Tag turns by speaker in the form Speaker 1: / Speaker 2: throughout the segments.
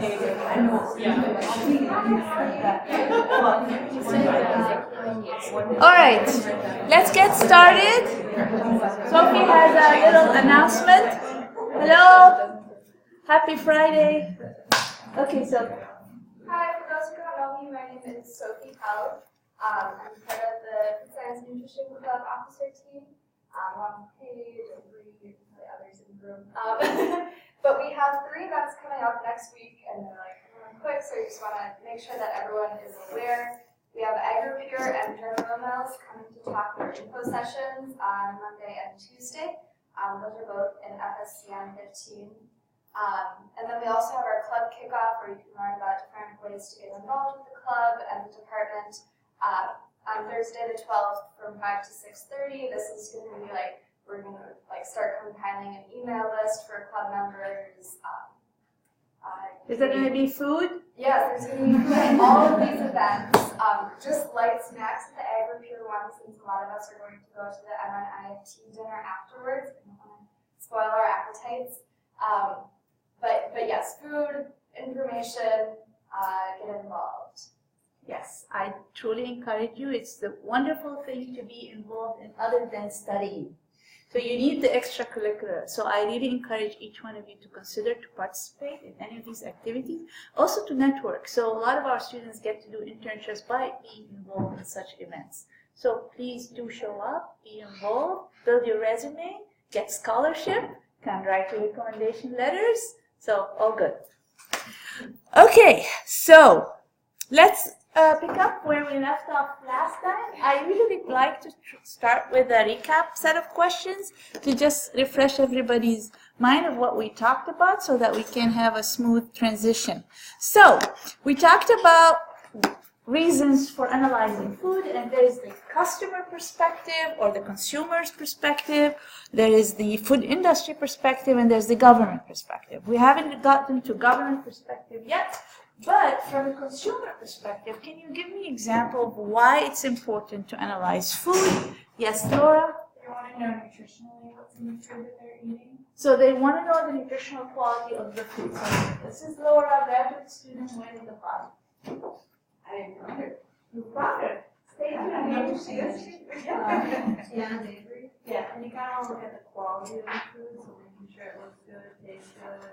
Speaker 1: All right, let's get started. Sophie has a little announcement. Hello, happy Friday. Okay, so.
Speaker 2: Hi, for those who don't know me, my name is Sophie Held. I'm part of the Science and Nutrition Club officer team. On Paige and Bree and the others in the room. But we have 3 events coming up next week, and they're like really quick, so we just want to make sure that everyone is aware. We have AgriPure and German Mills coming to talk their info sessions on Monday and Tuesday. Those are both in FSCM 15. And then we also have our club kickoff, where you can learn about different ways to get involved with the club and the department. On Thursday the 12th from 5 to 6:30. This is going to be we're going to start compiling an email list for club members.
Speaker 1: Is there going to be food?
Speaker 2: Yes, there's going to be all of these events. Just light snacks at the AgriPure one, since a lot of us are going to go to the MNIFT dinner afterwards. We don't want to spoil our appetites. But yes, food, information, get involved.
Speaker 1: Yes, I truly encourage you. It's the wonderful thing to be involved in other than studying. So you need the extracurricular. So I really encourage each one of you to consider to participate in any of these activities. Also to network. So a lot of our students get to do internships by being involved in such events. So please do show up, be involved, build your resume, get scholarship, can write your recommendation letters. So all good. Okay, so let's pick up where we left off last time. I really would like to start with a recap set of questions to just refresh everybody's mind of what we talked about so that we can have a smooth transition. So we talked about reasons for analyzing food, and there is the customer perspective or the consumer's perspective, there is the food industry perspective, and there's the government perspective. We haven't gotten to government perspective yet. But from a consumer perspective, can you give me an example of why it's important to analyze food? Yes, Laura?
Speaker 3: They want to know nutritionally what's in the food that they're eating.
Speaker 1: So they want to know the nutritional quality of the food. So this is Laura, graduate student, winning the bottom.
Speaker 3: I didn't know her.
Speaker 1: You brought her. Stay tuned.
Speaker 3: Yeah, and you kind of look at the quality of the food, so making sure it looks good, tastes good.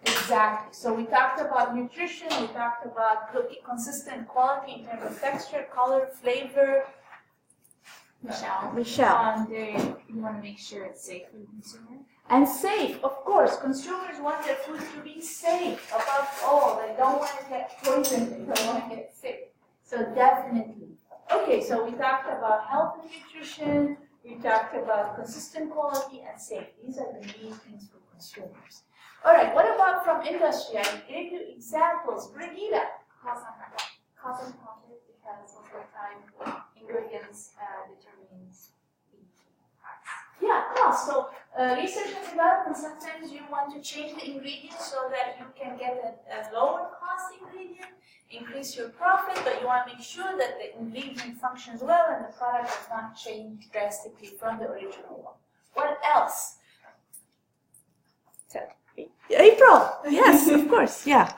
Speaker 1: Exactly. So we talked about nutrition, we talked about consistent quality in terms of texture, color, flavor. Michelle.
Speaker 3: You want to make sure it's safe for the consumer.
Speaker 1: And safe, of course. Consumers want their food to be safe above all. They don't want to get poisoned, they don't want to get sick. So definitely. Okay, so we talked about health and nutrition, we talked about consistent quality and safe. These are the main things for consumers. All right, what about from industry? I gave you examples. Brigida.
Speaker 3: Cost and profit, because most of the time ingredients determines the price.
Speaker 1: Yeah, cost. So research and development, sometimes you want to change the ingredients so that you can get a lower cost ingredient, increase your profit, but you want to make sure that the ingredient functions well and the product does not change drastically from the original one. What else? April, yes, of course, yeah.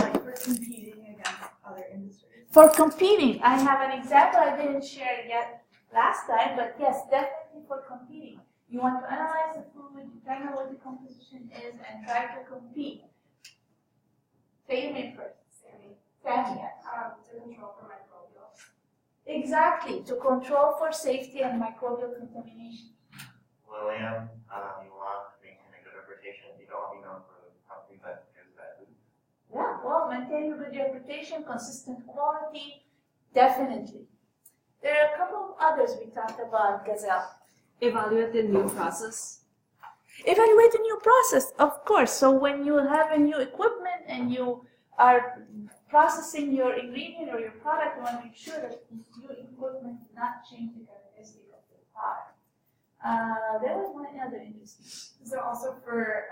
Speaker 3: Like for competing against other industries.
Speaker 1: For competing, I have an example I didn't share yet last time, but yes, definitely for competing. You want to analyze the food, determine what the composition is, and try to compete. Say your name first. Sammy, yes.
Speaker 2: To control for microbials.
Speaker 1: Exactly, to control for safety and microbial contamination.
Speaker 4: William, you want to maintain a good reputation. You don't want to be known for companies that produce bad food.
Speaker 1: Yeah, well, maintain a good reputation, consistent quality, definitely. There are a couple of others we talked about, Gazelle.
Speaker 5: Evaluate the new process.
Speaker 1: Evaluate the new process, of course. So when you have a new equipment and you are processing your ingredient or your product, you want to make sure that this new equipment does not change the characteristic of the product. There was one other interesting.
Speaker 3: Is there also for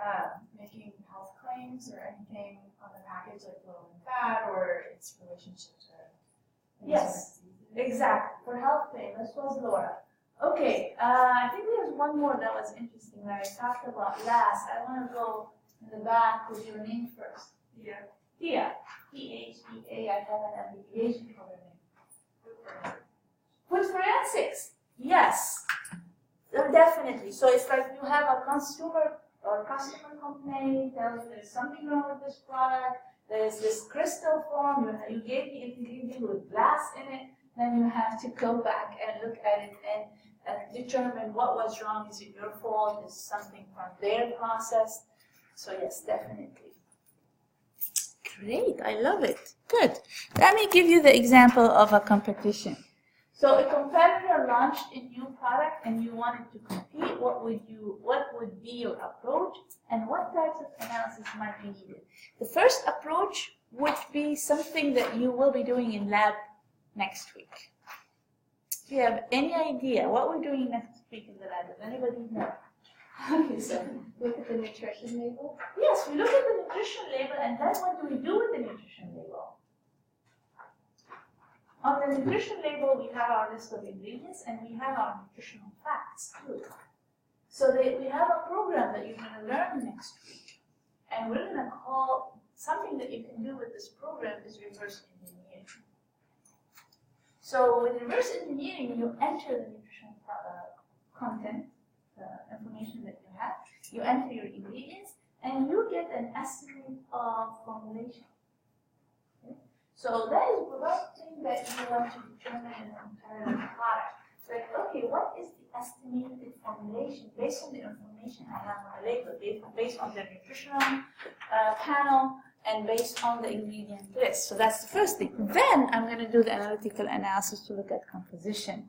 Speaker 3: making health claims or anything on the package, like low in fat or its relationship to?
Speaker 1: Yes, exactly. For health claim, this was Laura. Okay, I think there's one more that was interesting that I talked about last. I want to go in the back with your name first. Here, PHEA, I have an abbreviation for the name. Food forensics, yes, definitely. So it's like you have a consumer or customer complaint, tells you there's something wrong with this product, there's this crystal form, you gave the ingredient with glass in it, then you have to go back and look at it and determine what was wrong. Is it your fault? Is something from their process? So yes, definitely. Great, I love it. Good. Let me give you the example of a competition. So a competitor launched a new product and you wanted to compete. What would be your approach and what types of analysis might be needed? The first approach would be something that you will be doing in lab next week. Do you have any idea what we're doing next week in the lab? Does anybody know? Okay, so
Speaker 2: Look at the nutrition label.
Speaker 1: yes, we look at the nutrition label and then what do we do with the nutrition label? On the nutrition label, we have our list of ingredients and we have our nutritional facts too. So we have a program that you're going to learn next week. And we're going to call something that you can do with this program is reverse engineering. So with reverse engineering, you enter the nutritional content, the information that you have, you enter your ingredients, and you get an estimate of formulation. So that is one thing that you want to determine in a comparative product. Like, okay, what is the estimated formulation based on the information I have on the label, based on the nutritional panel, and based on the ingredient list. So that's the first thing. Then I'm going to do the analytical analysis to look at composition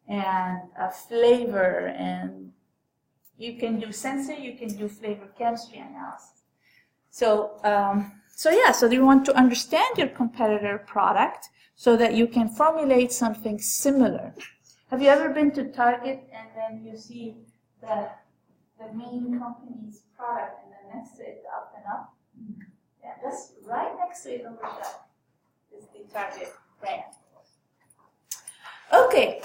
Speaker 1: and flavor, and you can do sensory, you can do flavor chemistry analysis. So so you want to understand your competitor product so that you can formulate something similar. Have you ever been to Target and then you see the main company's product and then next to it, Up and Up? Yeah, that's right next to it on the shelf is the Target brand. Okay,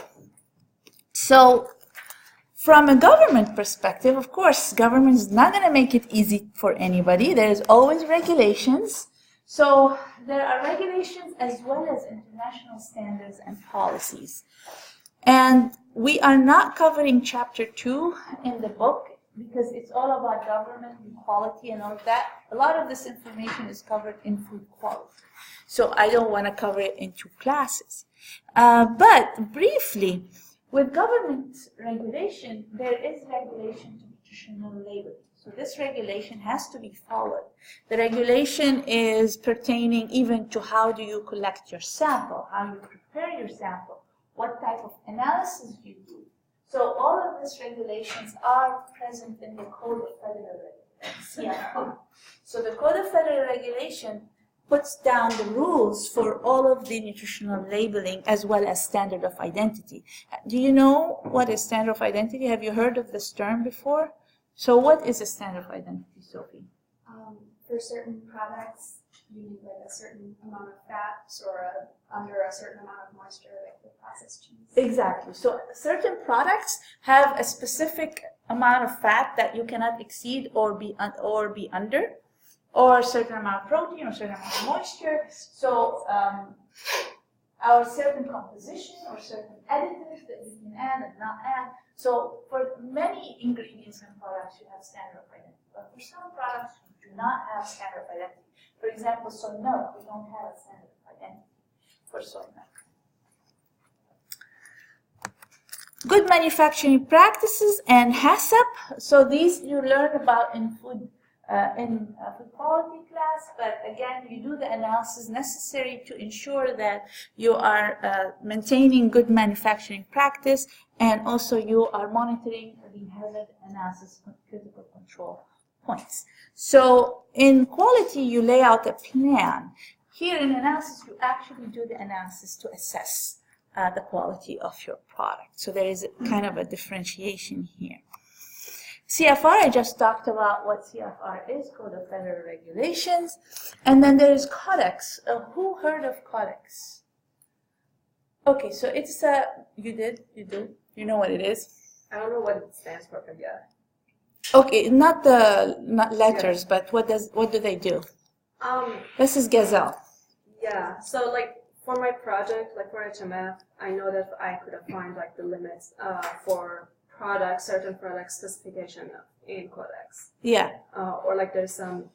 Speaker 1: so from a government perspective, of course, government is not going to make it easy for anybody. There's always regulations. So there are regulations as well as international standards and policies. And we are not covering Chapter 2 in the book because it's all about government and quality and all of that. A lot of this information is covered in food quality. So I don't want to cover it in 2 classes. But briefly, with government regulation, there is regulation to nutritional labeling. So this regulation has to be followed. The regulation is pertaining even to how do you collect your sample, how you prepare your sample, what type of analysis you do. So all of these regulations are present in the Code of Federal Regulation, CFR. So the Code of Federal Regulation puts down the rules for all of the nutritional labeling as well as standard of identity. Do you know what is standard of identity? Have you heard of this term before? So what is a standard of identity, Sophie?
Speaker 2: For certain products, you need like a certain amount of fat or under a certain amount of moisture, like the processed cheese.
Speaker 1: Exactly. So certain products have a specific amount of fat that you cannot exceed or be under, or a certain amount of protein or a certain amount of moisture. So our certain composition or certain additives that you can add and not add. So for many ingredients and products, you have standard of identity. But for some products, you do not have standard of identity. For example, soy milk, we don't have a standard of identity for soy milk. Good manufacturing practices and HACCP. So these you learn about in food quality class, but again, you do the analysis necessary to ensure that you are maintaining good manufacturing practice, and also you are monitoring the hazard analysis critical control points. So in quality, you lay out a plan. Here in analysis, you actually do the analysis to assess the quality of your product. So there is kind of a differentiation here. CFR, I just talked about what CFR is, Code of Federal Regulations. And then there is Codex. Who heard of Codex? Okay, so it's a, you do? You know what it is?
Speaker 5: I don't know what it stands for, but yeah.
Speaker 1: Okay, not letters, but what do they do? This is Gazelle.
Speaker 5: Yeah. So like for my project, like for HMF, I know that I could have find like the limits for products, certain product specification in Codex.
Speaker 1: Yeah.
Speaker 5: Or like there's some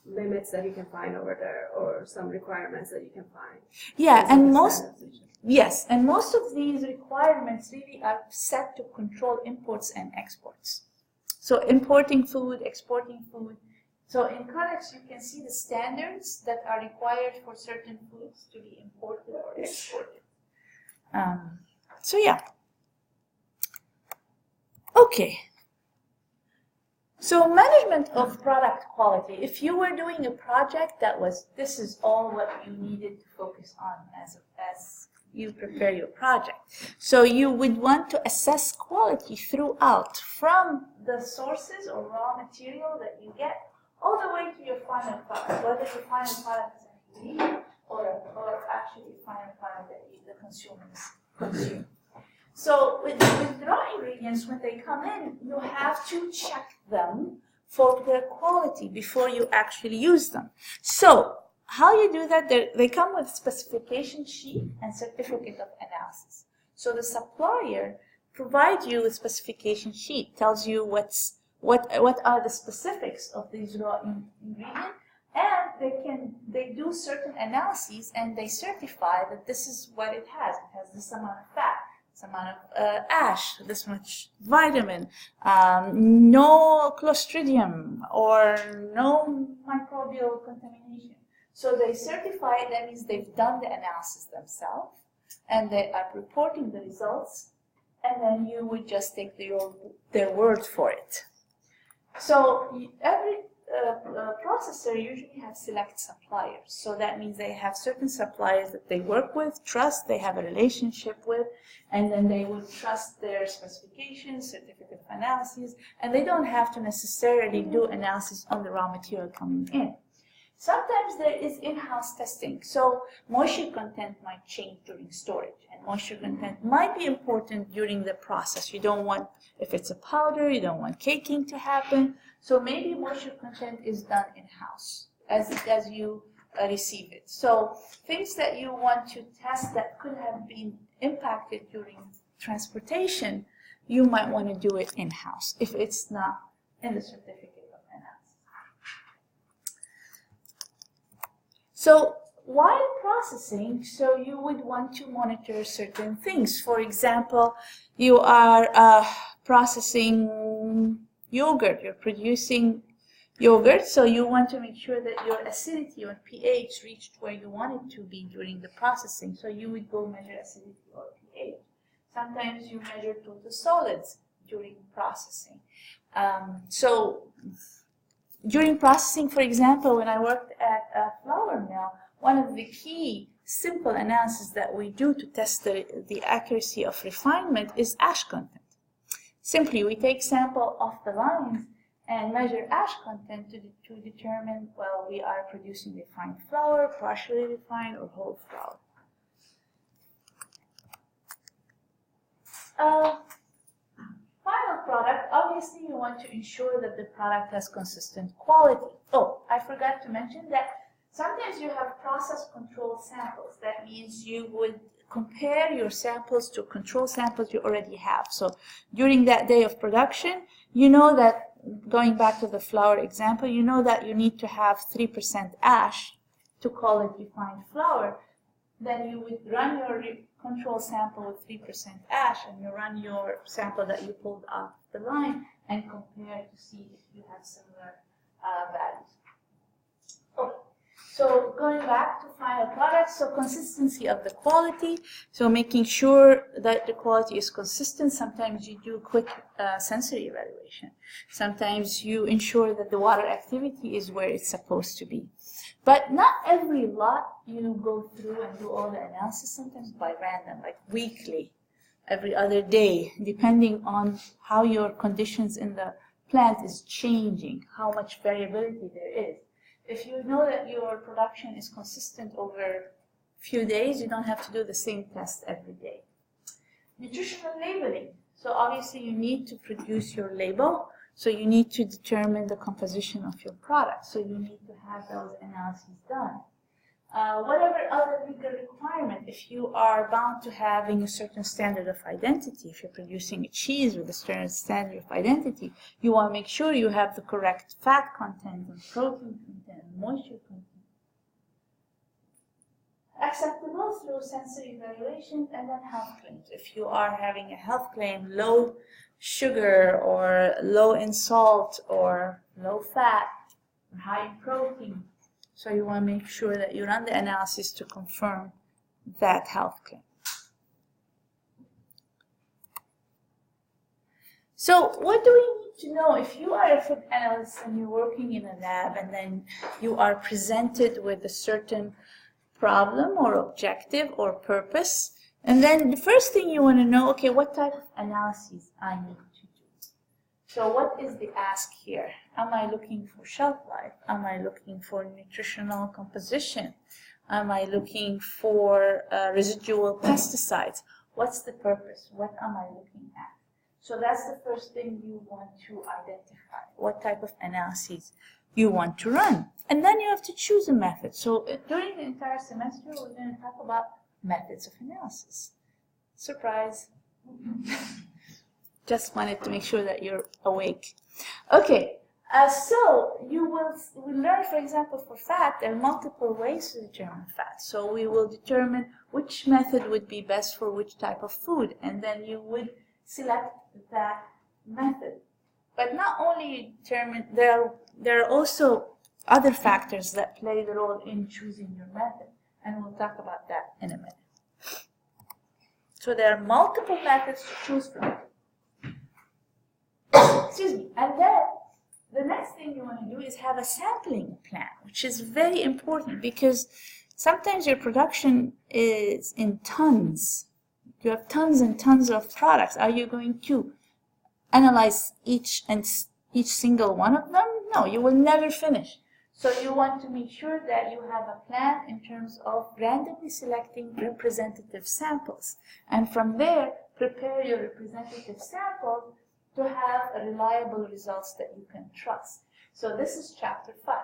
Speaker 5: limits that you can find over there, or some requirements that you can find.
Speaker 1: Yeah, and most
Speaker 5: Yes.
Speaker 1: and most of these requirements really are set to control imports and exports. So importing food, exporting food. So in Codex, you can see the standards that are required for certain foods to be imported or exported. So yeah. Okay. So management of product quality. If you were doing a project that was, this is all what you needed to focus on as you prepare your project. So you would want to assess quality throughout, from the sources or raw material that you get all the way to your final product, whether your final product is an ingredient or actually a final product that the consumers consume. So with raw ingredients, when they come in, you have to check them for their quality before you actually use them. So how you do that, they come with specification sheet and certificate of analysis. So the supplier provides you with specification sheet, tells you what are the specifics of these raw ingredients, and they do certain analyses and they certify that this is what it has. It has this amount of fat, this amount of ash, this much vitamin, no Clostridium or no microbial contamination. So they certify it. That means they've done the analysis themselves and they are reporting the results, and then you would just take their word for it. So every processor usually has select suppliers. So that means they have certain suppliers that they work with, trust, they have a relationship with, and then they would trust their specifications, certificate of analysis, and they don't have to necessarily do analysis on the raw material coming in. Sometimes there is in-house testing. So moisture content might change during storage, and moisture content might be important during the process. You don't want, if it's a powder, you don't want caking to happen. So maybe moisture content is done in-house as you receive it. So things that you want to test that could have been impacted during transportation, you might want to do it in-house if it's not in the certificate of analysis. So while processing, so you would want to monitor certain things. For example, you are processing yogurt, you're producing yogurt, so you want to make sure that your acidity or pH reached where you want it to be during the processing. So you would go measure acidity or pH. Sometimes you measure total solids during processing. So during processing, for example, when I worked at a flour mill, one of the key simple analysis that we do to test the accuracy of refinement is ash content. Simply, we take sample off the lines and measure ash content to determine, well, we are producing refined flour, partially refined, or whole flour. Final product, obviously you want to ensure that the product has consistent quality. Oh, I forgot to mention that sometimes you have process control samples. That means you would compare your samples to control samples you already have. So during that day of production, you know that, going back to the flour example, you know that you need to have 3% ash to call it refined flour. Then you would run your control sample with 3% ash, and you run your sample that you pulled off the line and compare to see if you have similar values. Okay. So going back to final products, so consistency of the quality, so making sure that the quality is consistent. Sometimes you do quick sensory evaluation. Sometimes you ensure that the water activity is where it's supposed to be. But not every lot you go through and do all the analysis, sometimes by random, like weekly, every other day, depending on how your conditions in the plant is changing, how much variability there is. If you know that your production is consistent over a few days, you don't have to do the same test every day. Nutritional labeling. So obviously you need to produce your label So you need to determine the composition of your product. So you need to have those analyses done. Whatever other legal requirement, if you are bound to having a certain standard of identity, if you're producing a cheese with a certain standard of identity, you want to make sure you have the correct fat content and protein content and moisture content. Acceptable through sensory evaluation, and then health claims. If you are having a health claim, low sugar or low in salt or low fat or high in protein, so you want to make sure that you run the analysis to confirm that health claim. So what do we need to know if you are a food analyst and you're working in a lab and then you are presented with a certain problem or objective or purpose, and then the first thing you want to know, okay, what type of analyses I need to do. So what is the ask here? Am I looking for shelf life? Am I looking for nutritional composition? Am I looking for residual pesticides? What's the purpose? What am I looking at? So that's the first thing you want to identify, what type of analyses you want to run. And then you have to choose a method. So during the entire semester, we're going to talk about methods of analysis. Surprise. Just wanted to make sure that you're awake. Okay, so we learn, for example, for fat, there are multiple ways to determine fat. So we will determine which method would be best for which type of food, and then you would select that method. But not only determine, there are also other factors that play the role in choosing your method, and we'll talk about that in a minute. So there are multiple methods to choose from. Excuse me. And then the next thing you want to do is have a sampling plan, which is very important because sometimes your production is in tons. You have tons and tons of products. Are you going to analyze each single one of them? No, you will never finish. So you want to make sure that you have a plan in terms of randomly selecting representative samples. And from there, prepare your representative sample to have reliable results that you can trust. So this is chapter 5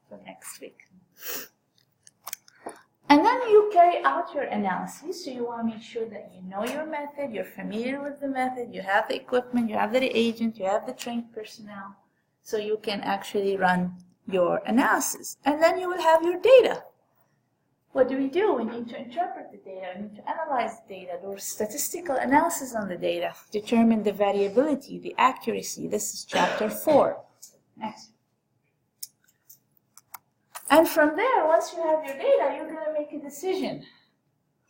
Speaker 1: for next week. And then you carry out your analysis. So you want to make sure that you know your method, you're familiar with the method, you have the equipment, you have the reagent, you have the trained personnel, so you can actually run your analysis. And then you will have your data. What do? We need to interpret the data, we need to analyze the data, do statistical analysis on the data, determine the variability, the accuracy. This is chapter 4. Next. And from there, once you have your data, you're going to make a decision.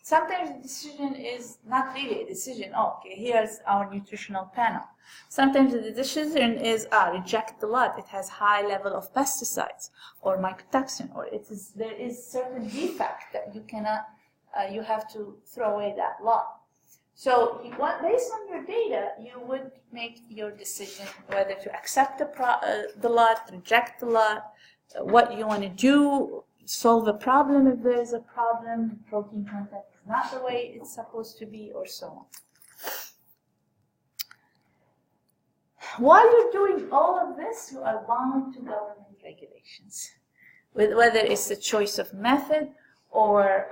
Speaker 1: Sometimes the decision is not really a decision. Oh, okay, here's our nutritional panel. Sometimes the decision is, reject the lot. It has high level of pesticides or mycotoxin, or there is certain defect that you cannot, you have to throw away that lot. So based on your data, you would make your decision whether to accept the lot, reject the lot, what you want to do, solve a problem if there is a problem, protein content is not the way it's supposed to be, or so on. While you're doing all of this, you are bound to government regulations, whether it's the choice of method or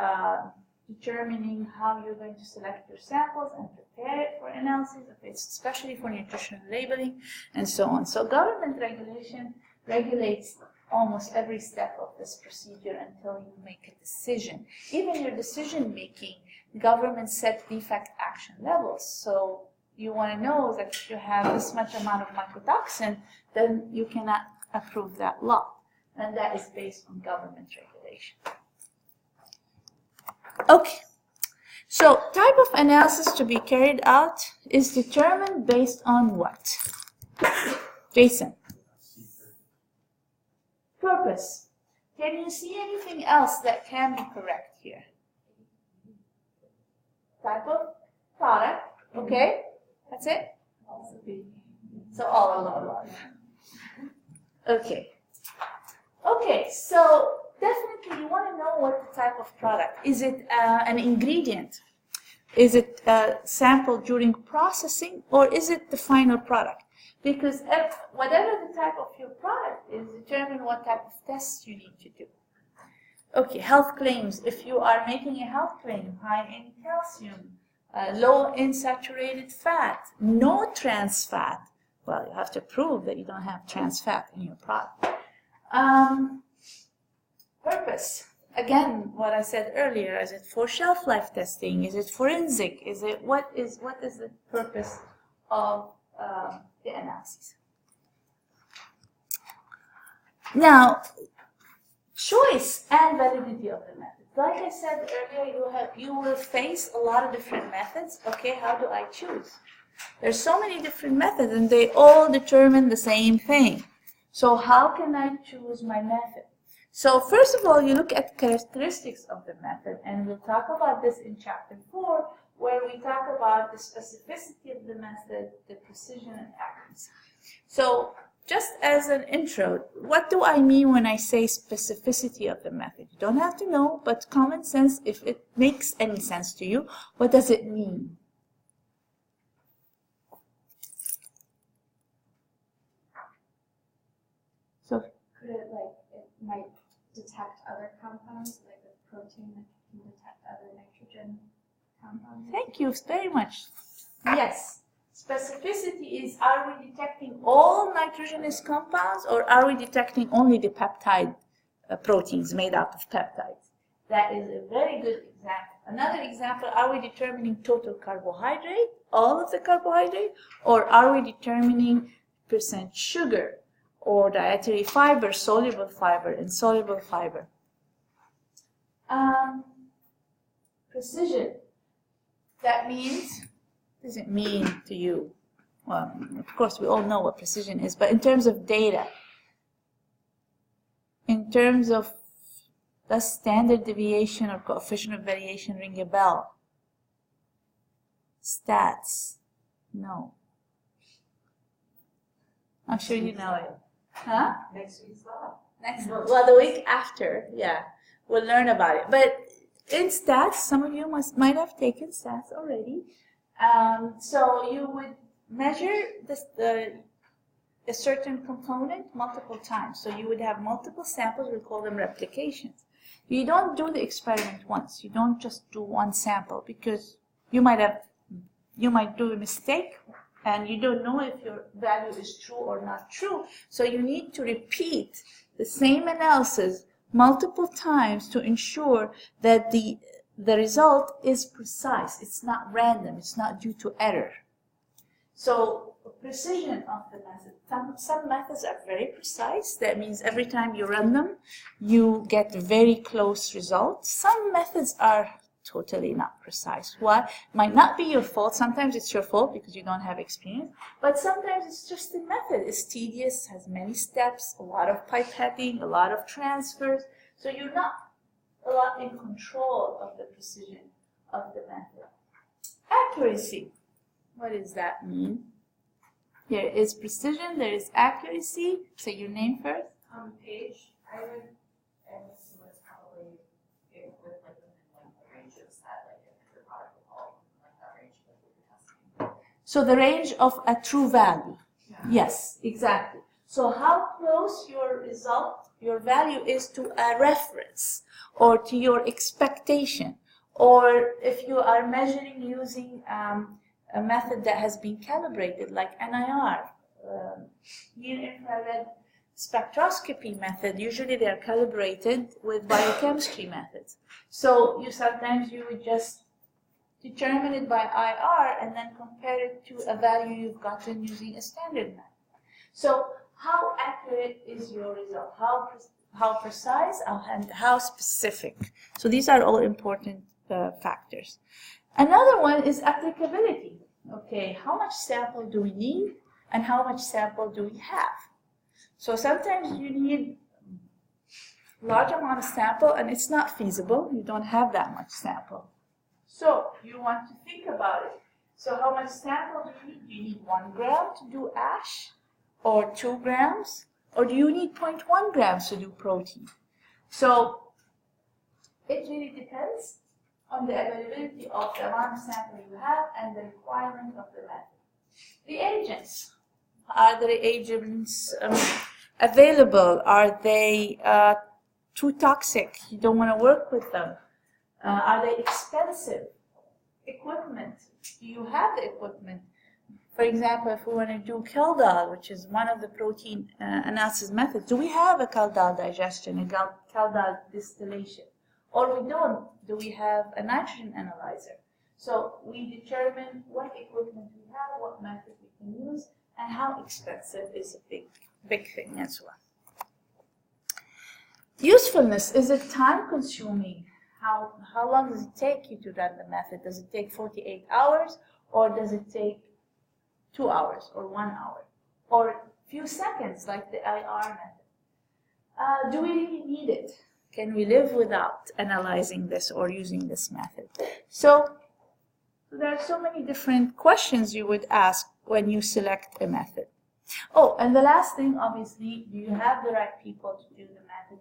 Speaker 1: determining how you're going to select your samples and prepare it for analysis, especially for nutritional labeling, and so on. So government regulation regulates almost every step of this procedure until you make a decision. Even your decision making, government set defect action levels. So you want to know that if you have this much amount of mycotoxin, then you cannot approve that lot. And that is based on government regulation. Okay. So type of analysis to be carried out is determined based on what? Jason. Purpose. Can you see anything else that can be correct here? Type of product. Okay. That's it? So all of them. Okay. Okay, so definitely you want to know what the type of product. Is it an ingredient? Is it sampled during processing, or is it the final product? Because whatever the type of your product is, determine what type of tests you need to do. Okay, health claims. If you are making a health claim, high in calcium, low in saturated fat, no trans fat, well, you have to prove that you don't have trans fat in your product. Purpose. Again, what I said earlier, is it for shelf life testing? Is it forensic? Is it what is the purpose of the analysis? Now, choice and validity of the method. Like I said earlier, you will face a lot of different methods. Okay, how do I choose? There's so many different methods, and they all determine the same thing. So how can I choose my method? So first of all, you look at characteristics of the method, and we'll talk about this in chapter 4, where we talk about the specificity of the method, the precision and accuracy. So just as an intro, what do I mean when I say specificity of the method? You don't have to know, but common sense, if it makes any sense to you, what does it mean? So
Speaker 2: could it might detect other compounds, like a protein that can detect other nitrogen compounds?
Speaker 1: Thank you very much. Yes. Specificity is, are we detecting all nitrogenous compounds, or are we detecting only the peptide proteins made out of peptides? That is a very good example. Another example, are we determining total carbohydrate, all of the carbohydrate, or are we determining percent sugar, or dietary fiber, soluble fiber, insoluble fiber? Precision. That means, what does it mean to you? Well, of course, we all know what precision is, but in terms of data, in terms of, does standard deviation or coefficient of variation ring a bell? Stats? No. I'm sure you know it. Huh?
Speaker 3: Next week's law.
Speaker 1: Well, the week after, yeah, we'll learn about it. But in stats, some of you might have taken stats already. So you would measure a certain component multiple times. So you would have multiple samples. We call them replications. You don't do the experiment once. You don't just do one sample, because you might do a mistake, and you don't know if your value is true or not true. So you need to repeat the same analysis multiple times to ensure that the result is precise. It's not random. It's not due to error. So precision of the method. Some methods are very precise. That means every time you run them, you get very close results. Some methods are totally not precise. Why? Might not be your fault. Sometimes it's your fault because you don't have experience. But sometimes it's just the method. It's tedious, has many steps, a lot of pipetting, a lot of transfers. So you're not a lot in control of the precision of the method. Accuracy. What does that mean? There is precision, there is accuracy. Say your name first.
Speaker 3: Paige, I would assume it's probably with like the ranges that like if your product will fall like that range that you're testing.
Speaker 1: So the range of a true value.
Speaker 3: Yeah.
Speaker 1: Yes, exactly. So how close your result, your value is to a reference or to your expectation, or if you are measuring using a method that has been calibrated like NIR, near-infrared spectroscopy method. Usually they are calibrated with biochemistry methods. So sometimes you would just determine it by IR and then compare it to a value you've gotten using a standard method. So how accurate is your result? How precise and how specific? So these are all important factors. Another one is applicability. Okay, how much sample do we need and how much sample do we have? So sometimes you need a large amount of sample and it's not feasible. You don't have that much sample. So you want to think about it. So how much sample do you need? Do you need 1 gram to do ash, or 2 grams? Or do you need 0.1 grams to do protein? So it really depends on the availability of the amount of sample you have and the requirement of the method. The agents. Are the reagents available? Are they too toxic? You don't want to work with them. Are they expensive? Equipment. Do you have the equipment? For example, if we want to do Kaldal, which is one of the protein analysis methods, do we have a Kaldal digestion, a Kaldal distillation? Or we don't? Do we have a nitrogen analyzer? So we determine what equipment we have, what method we can use, and how expensive is a big thing as well. Usefulness, is it time consuming? How long does it take you to run the method? Does it take 48 hours, or does it take 2 hours or 1 hour or a few seconds like the IR method? Do we really need it? Can we live without analyzing this or using this method? So there are so many different questions you would ask when you select a method. Oh, and the last thing, obviously, do you have the right people to do the method?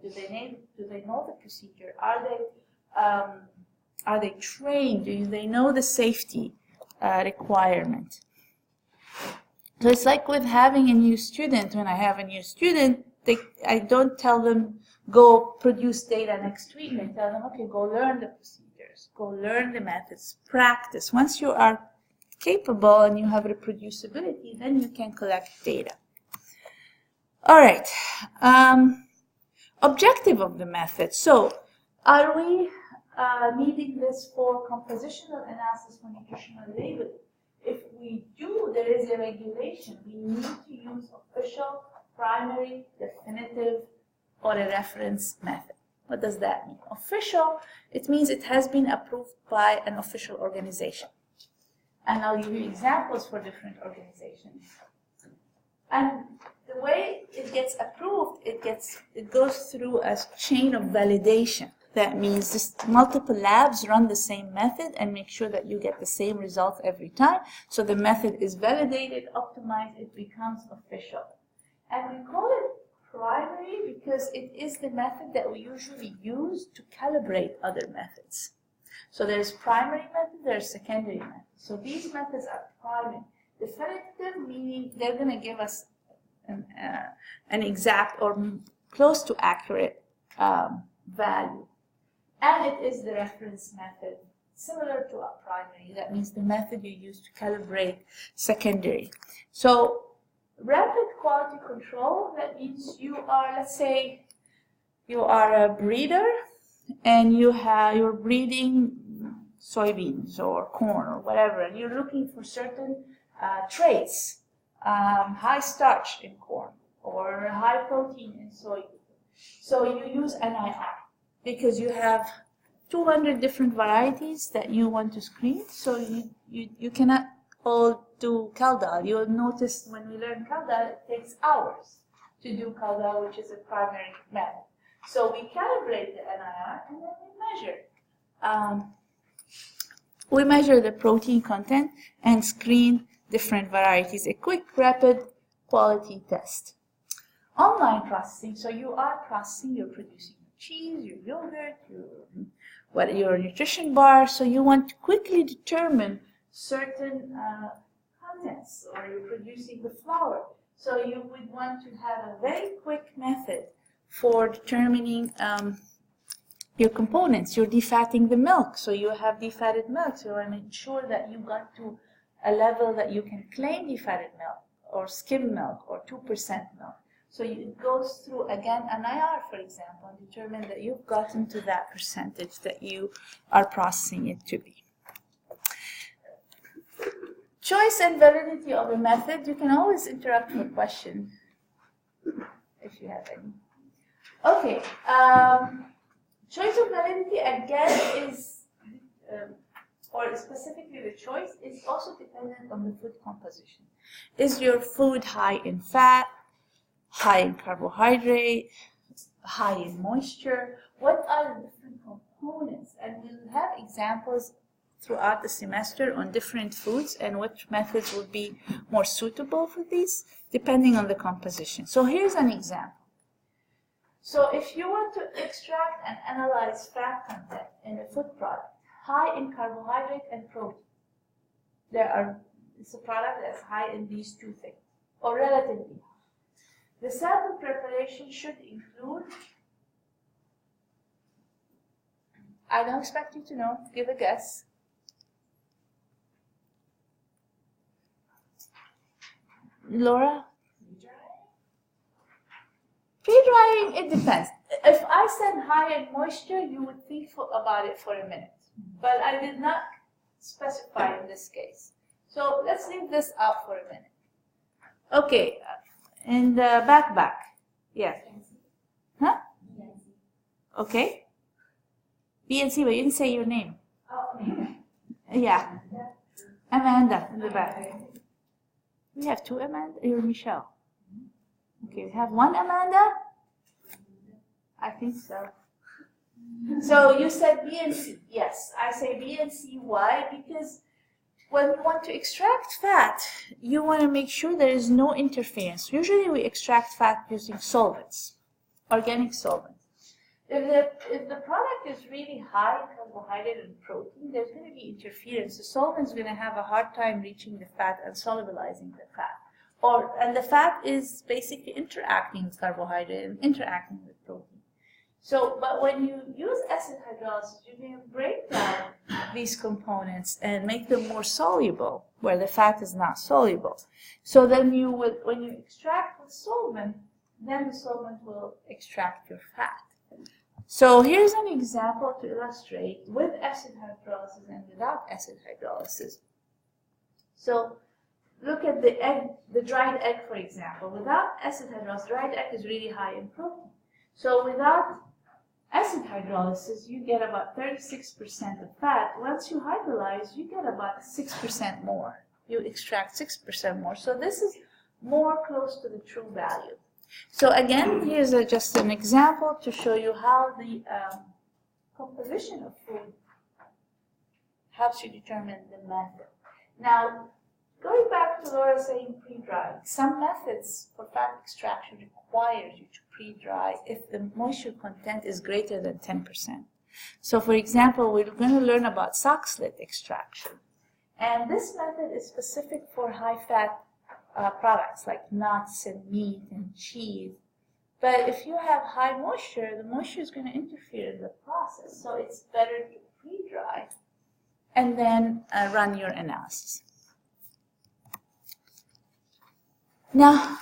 Speaker 1: Do they know the procedure? Are they trained? Do they know the safety requirement? So it's like with having a new student. When I have a new student, I don't tell them, go produce data next week. I tell them, okay, go learn the procedures, go learn the methods, practice. Once you are capable and you have reproducibility, then you can collect data. All right. Objective of the method. So are we needing this for compositional analysis for nutritional labeling? If we do, there is a regulation. We need to use official, primary, definitive, or a reference method. What does that mean? Official, it means it has been approved by an official organization. And I'll give you examples for different organizations. And the way it gets approved, it goes through a chain of validation. That means just multiple labs run the same method and make sure that you get the same results every time. So the method is validated, optimized, it becomes official. And we call it primary because it is the method that we usually use to calibrate other methods. So there's primary method, there's secondary method. So these methods are primary. Definitive meaning they're going to give us an exact or close to accurate value. And it is the reference method, similar to a primary. That means the method you use to calibrate secondary. So rapid quality control, that means you are, let's say, you are a breeder and you're breeding soybeans or corn or whatever, and you're looking for certain traits, high starch in corn or high protein in soybean. So you use NIR because you have 200 different varieties that you want to screen. So you cannot all do Kaldal. You'll notice when we learn Kaldal, it takes hours to do Kaldal, which is a primary method. So we calibrate the NIR and then we measure. We measure the protein content and screen different varieties. A quick, rapid quality test. Online processing. So you are processing, you're producing your cheese, your yogurt, your nutrition bar. So you want to quickly determine certain contents, or you're producing the flour. So you would want to have a very quick method for determining your components. You're defatting the milk, so you have defatted milk. So you want to make sure that you got to a level that you can claim defatted milk, or skim milk, or 2% milk. So it goes through, again, an IR, for example, and determine that you've gotten to that percentage that you are processing it to be. Choice and validity of a method. You can always interrupt for questions if you have any. Okay. Choice of validity, again, is, or specifically the choice, is also dependent on the food composition. Is your food high in fat, high in carbohydrate, high in moisture? What are the different components? And we'll have examples throughout the semester on different foods and which methods would be more suitable for these, depending on the composition. So here's an example. So if you want to extract and analyze fat content in a food product, high in carbohydrate and protein, it's a product that's high in these two things. or relatively high. The sample preparation should include, I don't expect you to know, give a guess. Laura? Pre-drying, it depends. If I said high in moisture, you would think about it for a minute. But I did not specify in this case. So let's leave this out for a minute. Okay, in the back. Yeah. Huh? Okay. B and C, but you didn't say your name. Yeah. Amanda in the back. We have two Amanda. You're Michelle. Okay, we have one Amanda. I think so. So you said B and C. Yes, I say B and C. Why? Because when you want to extract fat, you want to make sure there is no interference. Usually we extract fat using solvents, organic solvents. If the product is really high in carbohydrate and protein, there's going to be interference. The solvent is going to have a hard time reaching the fat and solubilizing the fat. And the fat is basically interacting with carbohydrate and interacting with protein. So, but when you use acid hydrolysis, you can break down these components and make them more soluble, where the fat is not soluble. So then when you extract with solvent, then the solvent will extract your fat. So here's an example to illustrate with acid hydrolysis and without acid hydrolysis. So look at the egg, the dried egg, for example. Without acid hydrolysis, dried egg is really high in protein. So without acid hydrolysis, you get about 36% of fat. Once you hydrolyze, you get about 6% more. You extract 6% more. So this is more close to the true value. So again, here's just an example to show you how the composition of food helps you determine the method. Now, going back to Laura saying pre-drying, some methods for fat extraction require you to pre-dry if the moisture content is greater than 10%. So for example, we're going to learn about sock slit extraction. And this method is specific for high-fat products like nuts and meat and cheese. But if you have high moisture, the moisture is going to interfere in the process. So it's better to pre-dry and then run your analysis. Now,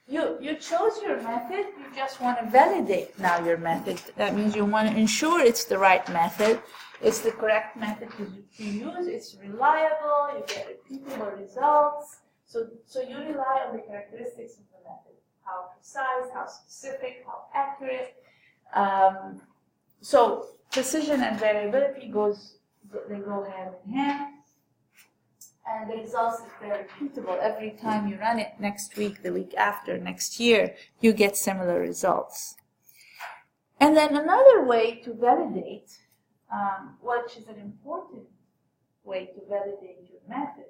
Speaker 1: you chose your method, you just want to validate now your method. That means you want to ensure it's the right method, it's the correct method to use, it's reliable, you get repeatable results. So you rely on the characteristics of the method, how precise, how specific, how accurate. So precision and variability go hand in hand. And the results, if they're repeatable, every time you run it next week, the week after, next year, you get similar results. And then another way to validate, which is an important way to validate your method,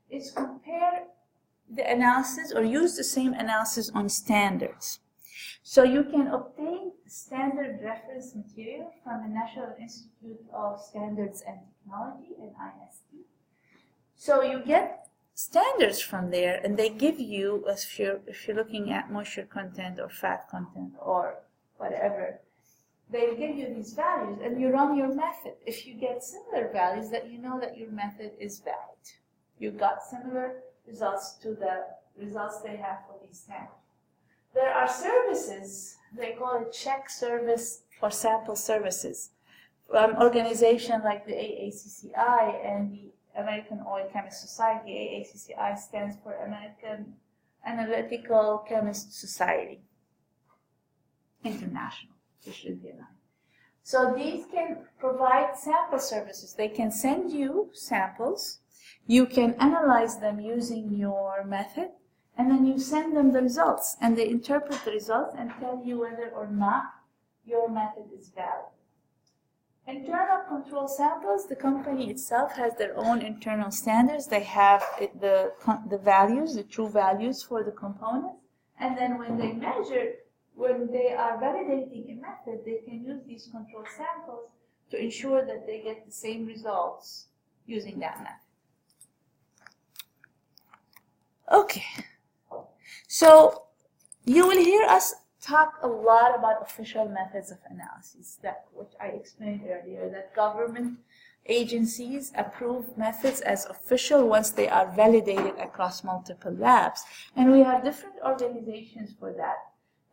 Speaker 1: is compare the analysis or use the same analysis on standards. So you can obtain standard reference material from the National Institute of Standards and Technology, NIST. So you get standards from there, and they give you, if you're looking at moisture content or fat content or whatever, they give you these values, and you run your method. If you get similar values, that you know that your method is valid. You got similar results to the results they have for these standards. There are services, they call it check service for sample services, from organizations like the AACCI and the American Oil Chemist Society. AACCI stands for American Analytical Chemist Society International. This should be a line. So these can provide sample services. They can send you samples. You can analyze them using your method, and then you send them the results, and they interpret the results and tell you whether or not your method is valid. Internal control samples, the company itself has their own internal standards. They have the values, the true values for the components, and then when they measure, when they are validating a method, they can use these control samples to ensure that they get the same results using that method. Okay, So you will hear us talk a lot about official methods of analysis, that which I explained earlier, that government agencies approve methods as official once they are validated across multiple labs. And we have different organizations for that.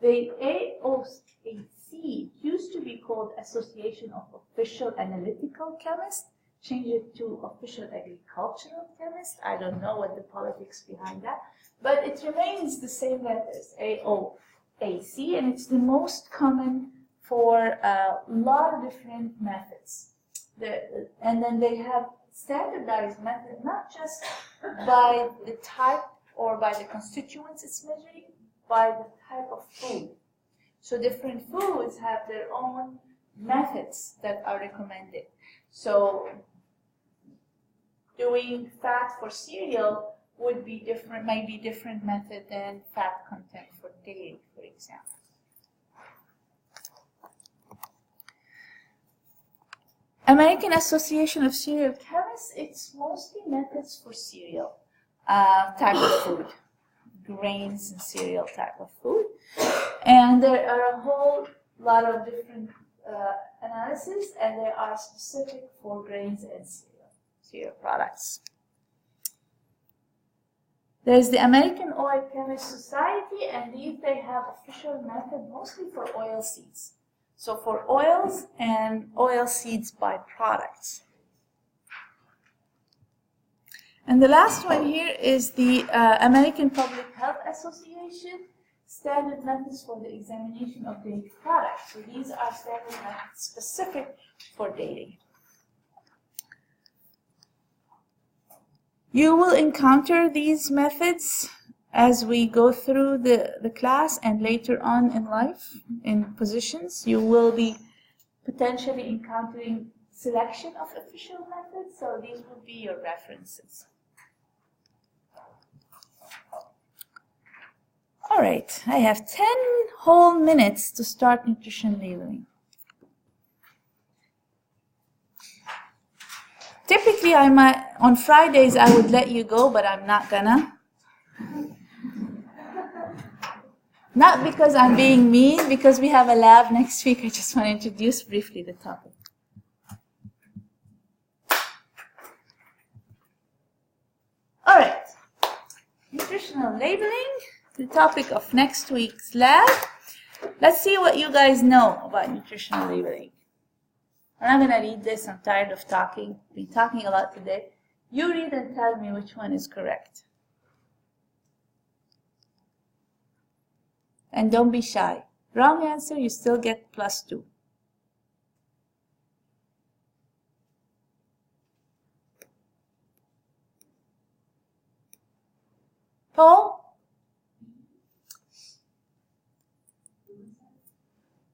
Speaker 1: The AOAC used to be called Association of Official Analytical Chemists, changed it to Official Agricultural Chemists. I don't know what the politics behind that, but it remains the same letters, AOAC, and it's the most common for a lot of different methods. And then they have standardized method, not just by the type or by the constituents it's measuring, by the type of food. So different foods have their own methods that are recommended. So doing fat for cereal would be different, might be different method than fat content for dairy, for example. American Association of Cereal Chemists, it's mostly methods for cereal type of food, grains and cereal type of food. And there are a whole lot of different analysis, and they are specific for grains and cereal products. There's the American Oil Chemist Society, and they have official method mostly for oil seeds. So for oils and oil seeds byproducts. And the last one here is the American Public Health Association, standard methods for the examination of dairy products. So these are standard methods specific for dairy. You will encounter these methods as we go through the class and later on in life, in positions. You will be potentially encountering selection of official methods, so these will be your references. All right, I have 10 whole minutes to start nutrition labeling. Typically, on Fridays I would let you go, but I'm not gonna. Not because I'm being mean, because we have a lab next week. I just want to introduce briefly the topic. All right, nutritional labeling, the topic of next week's lab. Let's see what you guys know about nutritional labeling. I'm not going to read this. I'm tired of talking. I've been talking a lot today. You read and tell me which one is correct. And don't be shy. Wrong answer, you still get +2. Paul?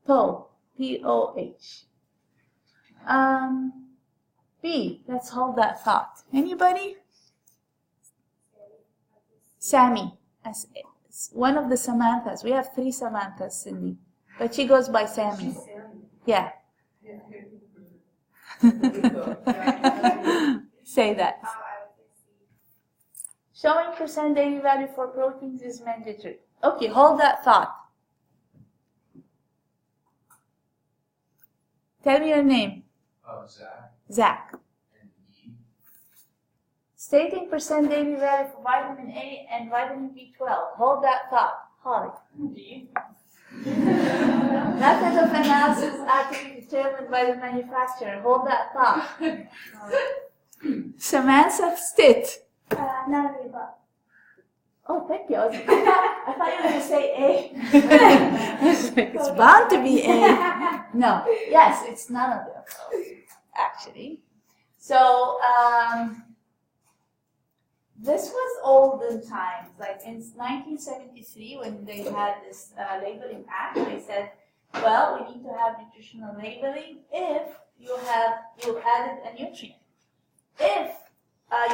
Speaker 1: Poh. P-O-H. B. Let's hold that thought. Anybody? Sammy. One of the Samanthas. We have 3 Samanthas, Cindy. But she goes by Sammy. Yeah. Say that. Showing % daily value for proteins is mandatory. Okay, hold that thought. Tell me your name.
Speaker 6: Zach.
Speaker 1: Zach.
Speaker 6: And E.
Speaker 1: Stating % daily value for vitamin A and vitamin B12. Hold that thought. Holly.
Speaker 3: D.
Speaker 1: Methods of analysis are to be determined by the manufacturer. Hold that thought. Samantha Stitt.
Speaker 2: None of the above.
Speaker 1: Oh, thank you. I thought you were going to say A. It's bound to be A. No. Yes, it's none of the above, actually. So, this was olden times. Like in 1973, when they had this labeling act, they said, well, we need to have nutritional labeling if you added a nutrient. If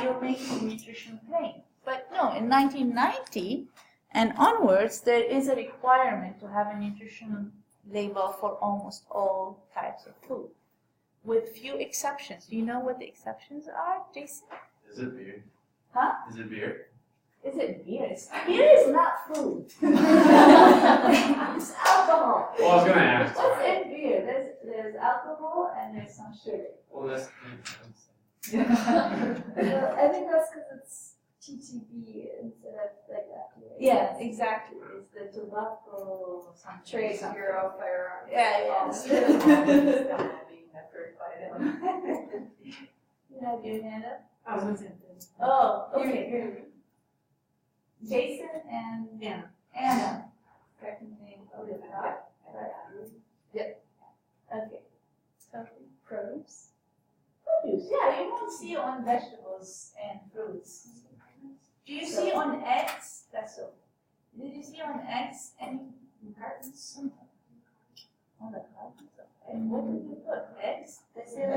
Speaker 1: you're making a nutrition claim. But no, in 1990 and onwards, there is a requirement to have a nutritional label for almost all types of food, with few exceptions. Do you know what the exceptions are, Jason?
Speaker 6: Is it beer?
Speaker 1: Huh?
Speaker 6: Is it beer?
Speaker 1: Is it beer? Beer is not food. It's alcohol.
Speaker 7: Well, I was gonna ask.
Speaker 1: What's in beer? There's alcohol and there's some sugar.
Speaker 7: Well, that's.
Speaker 2: Well, I think that's because it's TTB instead of like FDA.
Speaker 1: Yeah, exactly. It's the tobacco something.
Speaker 2: Trade Bureau firearm.
Speaker 1: Yeah, You have your hand up?
Speaker 3: I was gonna say.
Speaker 1: Oh, okay. Jason and Anna. Second name. Oh, yeah. Yep. Okay. Sophie.
Speaker 2: Produce.
Speaker 1: Produce. Yeah, you won't see on vegetables and fruits. Do you see on eggs? That's all. Did you see on eggs any cartons? On the cartons of eggs. What did you put? Eggs? That's it.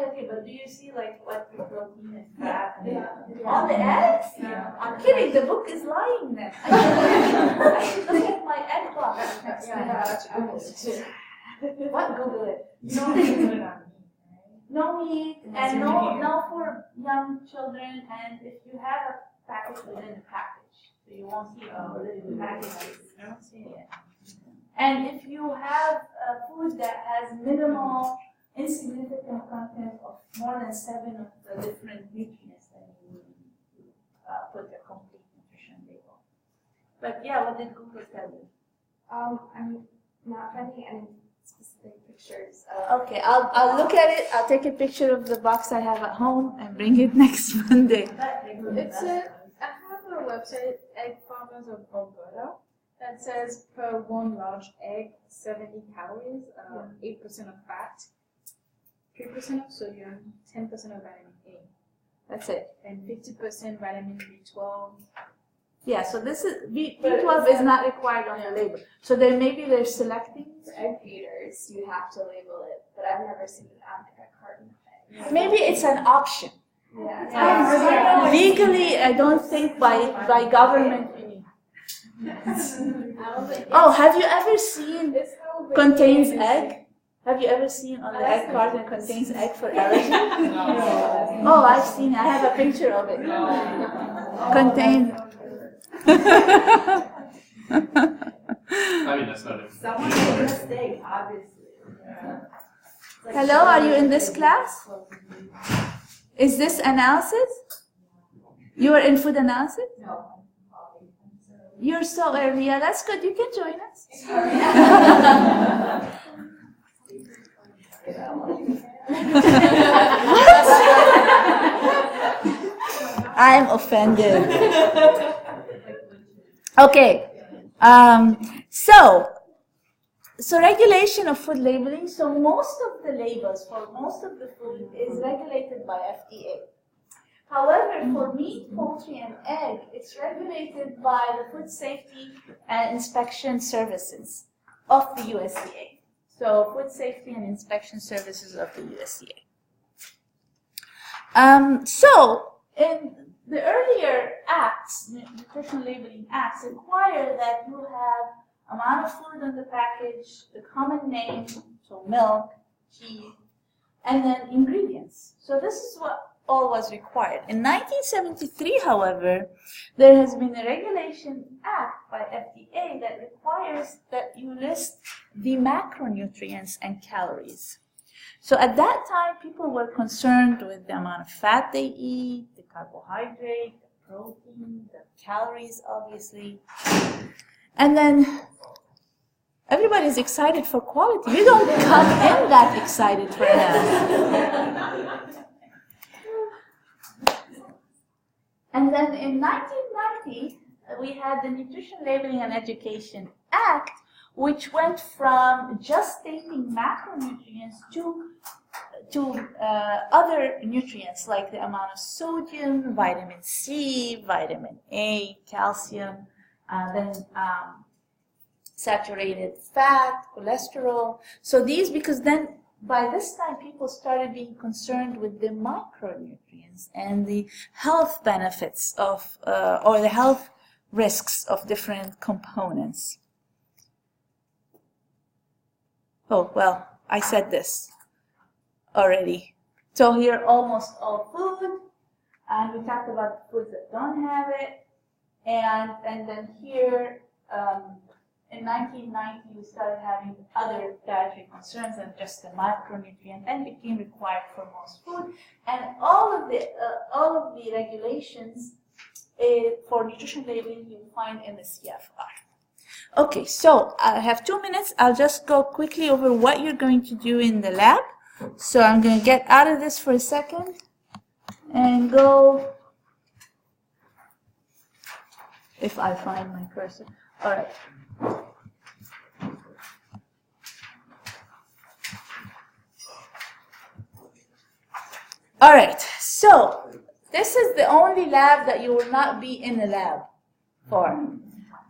Speaker 1: Okay, but do you see like what the protein and fat? On the eggs? I'm kidding. The book is lying then. I should look at my egg box next time. What? Google it. No meat and no for young children. And if you have a package within a package, so you won't see all the little packages. You won't see it. And if you have food that has minimal, insignificant content of more than 7 of the different nutrients, then you put a complete nutrition label. But yeah, what did Google tell you?
Speaker 2: I'm not finding any specific pictures of.
Speaker 1: Okay, I'll look at it. I'll take a picture of the box I have at home and bring it next Monday.
Speaker 5: I have a website, Egg Farmers of Alberta, that says per 1 large egg, 70 calories, 8% of fat, 3% of sodium, 10% of vitamin A,
Speaker 1: That's it.
Speaker 5: and 50% vitamin B12.
Speaker 1: Yeah, so this is B12 is not required on the label. So then maybe they're selecting.
Speaker 2: For egg feeders, you have to label it, but I've never seen it on like a carton of eggs.
Speaker 1: Maybe it's an option.
Speaker 2: Yeah.
Speaker 1: Legally, I don't think by government. Oh, have you ever seen contains egg? Have you ever seen on the egg carton contains egg for allergy? Oh, I've seen it. I have a picture of it. Contains.
Speaker 7: I mean, that's not it.
Speaker 3: Someone made a mistake, obviously.
Speaker 1: Hello, are you in this class? Is this analysis? You are in food analysis?
Speaker 3: No.
Speaker 1: You're so early. Yeah, that's good. You can join us. I'm offended. Okay. So regulation of food labeling. So most of the labels for most of the food is regulated by FDA. However, for meat, poultry, and egg, it's regulated by the Food Safety and Inspection Services of the USDA. So Food Safety and Inspection Services of the USDA. So in the earlier acts, nutritional labeling acts, require that you have amount of food on the package, the common name, so milk, cheese, and then ingredients. So this is what all was required. In 1973, however, there has been a regulation act by FDA that requires that you list the macronutrients and calories. So at that time, people were concerned with the amount of fat they eat, the carbohydrate, the protein, the calories, obviously. And then everybody's excited for quality. You don't come in that excited for that. And then in 1990, we had the Nutrition Labeling and Education Act, which went from just stating macronutrients to other nutrients like the amount of sodium, vitamin C, vitamin A, calcium, then saturated fat, cholesterol. So these, because then by this time people started being concerned with the micronutrients and the health benefits of, or the health risks of different components. Oh, well, I said this already. So here, almost all food, and we talked about foods that don't have it, and then here, in 1990, we started having other dietary concerns than just the micronutrient, and became required for most food, and all of the regulations for nutrition labeling you'll find in the CFR. Okay, so I have 2 minutes. I'll just go quickly over what you're going to do in the lab. So I'm going to get out of this for a second and go, if I find my cursor. All right. All right, so this is the only lab that you will not be in the lab for.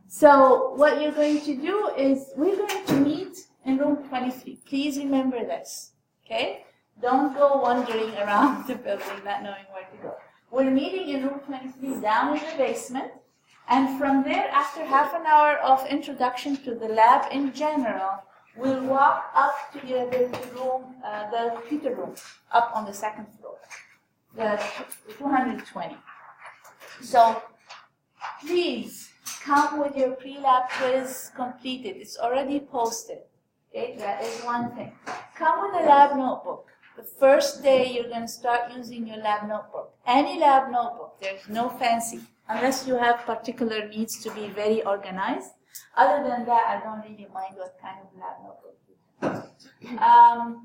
Speaker 1: So what you're going to do is we're going to meet in room 23. Please remember this, okay? Don't go wandering around the building not knowing where to go. We're meeting in room 23 down in the basement, and from there, after half an hour of introduction to the lab in general, we'll walk up to the room, the computer room, up on the second floor, the 220. So please come with your pre-lab quiz completed. It's already posted. Okay, that is one thing. Come with a lab notebook. The first day you're going to start using your lab notebook. Any lab notebook, there's no fancy, unless you have particular needs to be very organized. Other than that, I don't really mind what kind of lab notebook you have.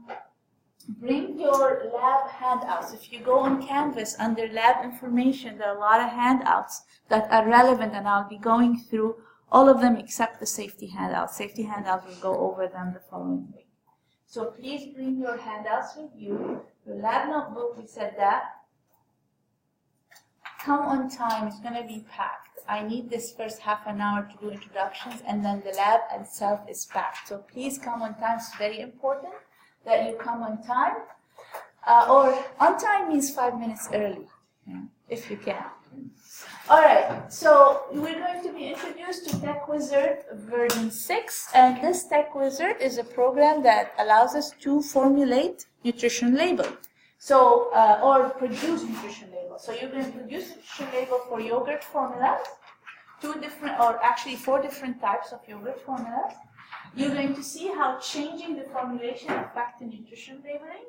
Speaker 1: Bring your lab handouts. If you go on Canvas under lab information, there are a lot of handouts that are relevant, and I'll be going through all of them except the safety handouts. Safety handouts, will go over them the following week. So please bring your handouts with you. Your lab notebook, we said that. Come on time, it's going to be packed. I need this first half an hour to do introductions, and then the lab itself is packed. So please come on time, it's very important that you come on time, or on time means 5 minutes early, if you can. All right, so we're going to be introduced to Tech Wizard version 6, and this Tech Wizard is a program that allows us to formulate nutrition label, so or produce nutrition label. So you're going to produce nutrition label for yogurt formulas, 4 different types of yogurt formulas. You're going to see how changing the formulation affects the nutrition labeling.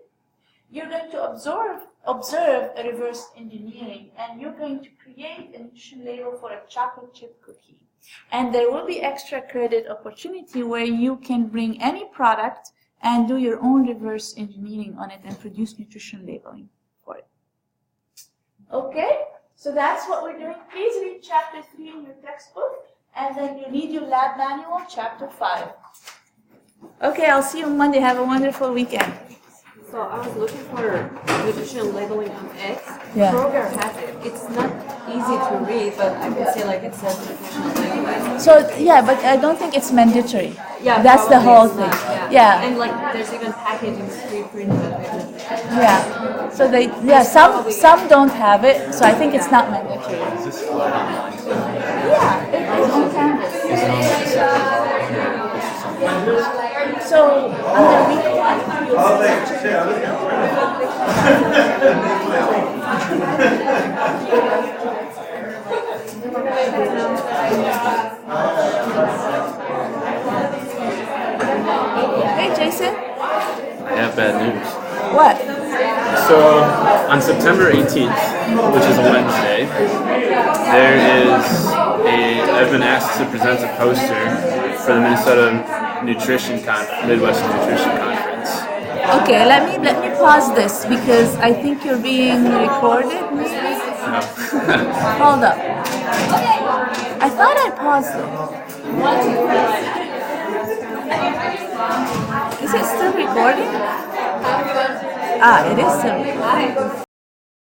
Speaker 1: You're going to observe a reverse engineering, and you're going to create a nutrition label for a chocolate chip cookie. And there will be extra credit opportunity where you can bring any product and do your own reverse engineering on it and produce nutrition labeling for it. Okay, so that's what we're doing. Please read chapter 3 in your textbook, and then you need your lab manual, chapter 5. Okay, I'll see you on Monday. Have a wonderful weekend.
Speaker 8: So I was looking for nutrition labeling on eggs.
Speaker 1: Yeah.
Speaker 8: Kroger has it. It's not easy to read, but I can see like it says nutritional labeling.
Speaker 1: So, yeah, but I don't think it's mandatory.
Speaker 8: Yeah,
Speaker 1: that's the
Speaker 8: probably
Speaker 1: whole
Speaker 8: it's
Speaker 1: thing.
Speaker 8: not,
Speaker 1: Yeah.
Speaker 8: And like there's even packaging pre-printed.
Speaker 1: Yeah. So some don't have it, so I think it's not mandatory.
Speaker 7: Is this
Speaker 1: Yeah, it is on Canvas. So under week 1, you'll Hey Jason.
Speaker 7: I have bad news.
Speaker 1: What?
Speaker 7: So, on September 18th, which is a Wednesday, I've been asked to present a poster for the Minnesota Midwest Nutrition Conference.
Speaker 1: Okay, let me pause this because I think you're being recorded.
Speaker 7: No.
Speaker 1: Hold up. I thought I paused it. Is it still recording? It is still recording.